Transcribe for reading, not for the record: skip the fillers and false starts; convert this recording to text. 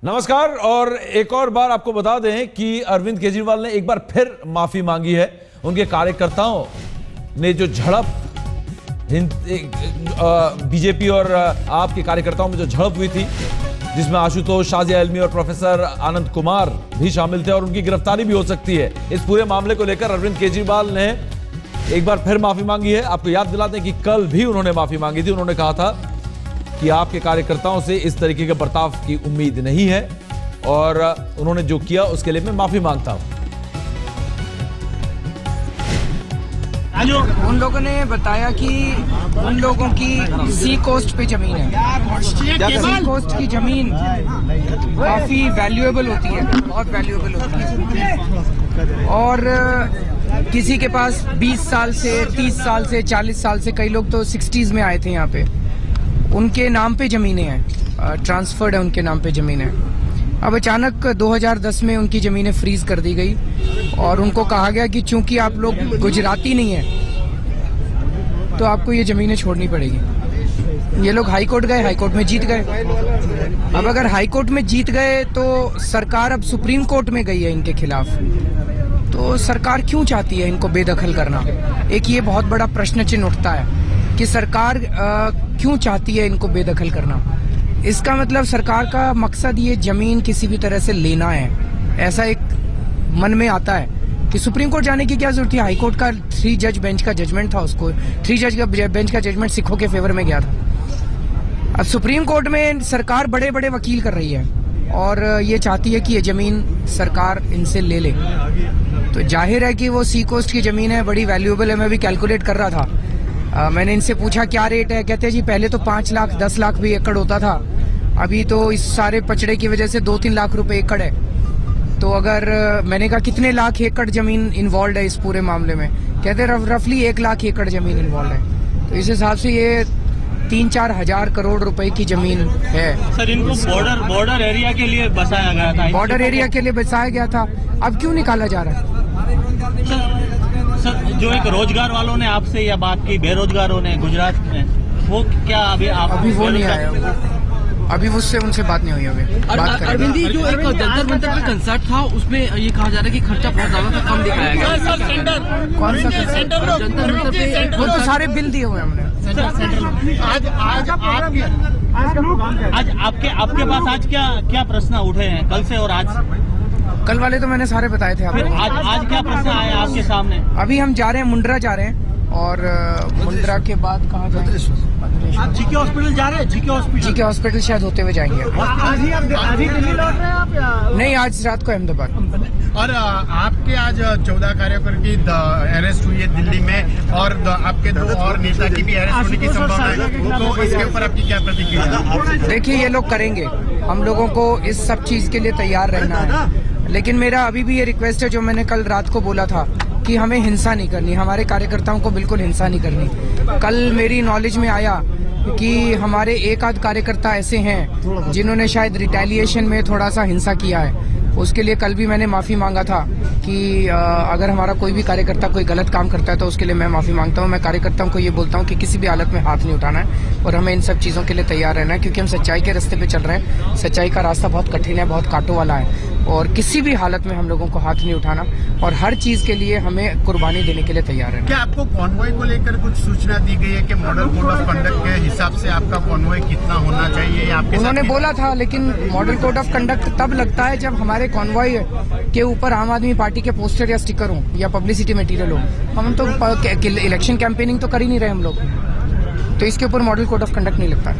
नमस्कार। और एक और बार आपको बता दें कि अरविंद केजरीवाल ने एक बार फिर माफी मांगी है। उनके कार्यकर्ताओं ने जो झड़प बीजेपी और आप के कार्यकर्ताओं में जो झड़प हुई थी, जिसमें आशुतोष, शाजिया इल्मी और प्रोफेसर आनंद कुमार भी शामिल थे और उनकी गिरफ्तारी भी हो सकती है। इस पूरे मामले को लेकर अरविंद केजरीवाल ने एक बार फिर माफी मांगी है। आपको याद दिला दें कि कल भी उन्होंने माफी मांगी थी। उन्होंने कहा था कि आपके कार्यकर्ताओं से इस तरीके के बर्ताव की उम्मीद नहीं है और उन्होंने जो किया उसके लिए मैं माफी मांगता हूं। उन लोगों ने बताया कि उन लोगों की सी कोस्ट पे जमीन है। सी कोस्ट की जमीन काफी वैल्यूएबल होती है, बहुत वैल्यूएबल होती है। और किसी के पास 20 साल से, 30 साल से, 40 साल से, कई लोग तो 60s में आए थे यहाँ पे, उनके नाम पे जमीनें हैं, ट्रांसफर्ड है, उनके नाम पे जमीनें। अब अचानक 2010 में उनकी जमीनें फ्रीज कर दी गई और उनको कहा गया कि चूंकि आप लोग गुजराती नहीं हैं तो आपको ये जमीनें छोड़नी पड़ेगी। ये लोग हाई कोर्ट गए, हाई कोर्ट में जीत गए। अब अगर हाई कोर्ट में जीत गए तो सरकार अब सुप्रीम कोर्ट में गई है इनके खिलाफ। तो सरकार क्यों चाहती है इनको बेदखल करना? एक ये बहुत बड़ा प्रश्न चिन्ह उठता है कि सरकार क्यों चाहती है इनको बेदखल करना। इसका मतलब सरकार का मकसद ये जमीन किसी भी तरह से लेना है, ऐसा एक मन में आता है कि सुप्रीम कोर्ट जाने की क्या जरूरत थी। हाई कोर्ट का 3 जज बेंच का जजमेंट था, उसको 3 जज का बेंच का जजमेंट सिखों के फेवर में गया था। अब सुप्रीम कोर्ट में सरकार बड़े बड़े वकील कर रही है और ये चाहती है कि ये जमीन सरकार इनसे ले ले। तो जाहिर है कि वो सी कोस्ट की जमीन है, बड़ी वैल्यूएबल है। मैं भी कैलकुलेट कर रहा था, मैंने इनसे पूछा क्या रेट है। कहते हैं जी पहले तो 5 लाख 10 लाख भी एकड़ होता था, अभी तो इस सारे पचड़े की वजह से 2-3 लाख रुपए एकड़ है। तो अगर मैंने कहा कितने लाख एकड़ जमीन इन्वॉल्व है इस पूरे मामले में, कहते रफली 1 लाख एकड़ जमीन इन्वॉल्व है। तो इस हिसाब से ये 3-4 हजार करोड़ रुपए की जमीन है। सर, इनको बॉर्डर एरिया के लिए बसाया गया था। बॉर्डर एरिया के लिए बसाया गया था, अब क्यों निकाला जा रहा है? सर, जो एक रोजगार वालों ने आपसे यह बात की, बेरोजगारों ने गुजरात में, वो क्या अभी वो नहीं आया, अभी उससे उनसे बात नहीं हुई। अभी अरविंद जी, जो एक जंतर मंतर का कंसर्ट था उसमें ये कहा जा रहा है कि खर्चा बहुत ज्यादा कम दिखाया गया। कौन सा जंतर मंतर पे? वो तो सारे बिल दिए हुए हमने। आज आपके पास आज क्या प्रश्न उठे हैं कल से और आज? कल वाले तो मैंने सारे बताए थे आपको। आज क्या प्रश्न आए आपके सामने? अभी हम जा रहे हैं, मुंड्रा जा रहे हैं और मुंड्रा के बाद कहाँ जाएंगे? जीके हॉस्पिटल जा रहे हैं। जीके हॉस्पिटल शायद होते हुए जाएंगे। आज ही दिल्ली लौट रहे हैं आप? नहीं, आज रात को अहमदाबाद। और आपके आज 14 कार्यकर्ता की अरेस्ट हुई है दिल्ली में और आपके 2 और नेता की भी अरेस्ट होने की संभावना है, तो इसके ऊपर आपकी क्या प्रतिक्रिया? देखिए, ये लोग करेंगे, हम लोगों को इस सब चीज के लिए तैयार रहना है। लेकिन मेरा अभी भी ये रिक्वेस्ट है जो मैंने कल रात को बोला था कि हमें हिंसा नहीं करनी, हमारे कार्यकर्ताओं को बिल्कुल हिंसा नहीं करनी। कल मेरी नॉलेज में आया कि हमारे एक आध कार्यकर्ता ऐसे हैं जिन्होंने शायद रिटेलिएशन में थोड़ा सा हिंसा किया है। उसके लिए कल भी मैंने माफ़ी मांगा था कि अगर हमारा कोई भी कार्यकर्ता कोई गलत काम करता है तो उसके लिए मैं माफ़ी मांगता हूँ। मैं कार्यकर्ताओं को ये बोलता हूँ कि किसी भी हालत में हाथ नहीं उठाना है और हमें इन सब चीज़ों के लिए तैयार रहना है, क्योंकि हम सच्चाई के रास्ते पे चल रहे हैं। सच्चाई का रास्ता बहुत कठिन है, बहुत कांटों वाला है और किसी भी हालत में हम लोगों को हाथ नहीं उठाना और हर चीज़ के लिए हमें कुर्बानी देने के लिए तैयार है। क्या आपको कॉन्वॉय को लेकर कुछ सूचना दी गई है कि मॉडल कोड ऑफ कंडक्ट के हिसाब से आपका कॉन्वॉय कितना होना चाहिए? आपके उन्होंने बोला था, लेकिन मॉडल कोड ऑफ कंडक्ट तब लगता है जब हमारे कॉन्वॉय के ऊपर आम आदमी पार्टी के पोस्टर या स्टिकर हो या पब्लिसिटी मटेरियल हो। हम तो इलेक्शन कैंपेनिंग तो कर ही नहीं रहे हम लोग, तो इसके ऊपर मॉडल कोड ऑफ कंडक्ट नहीं लगता।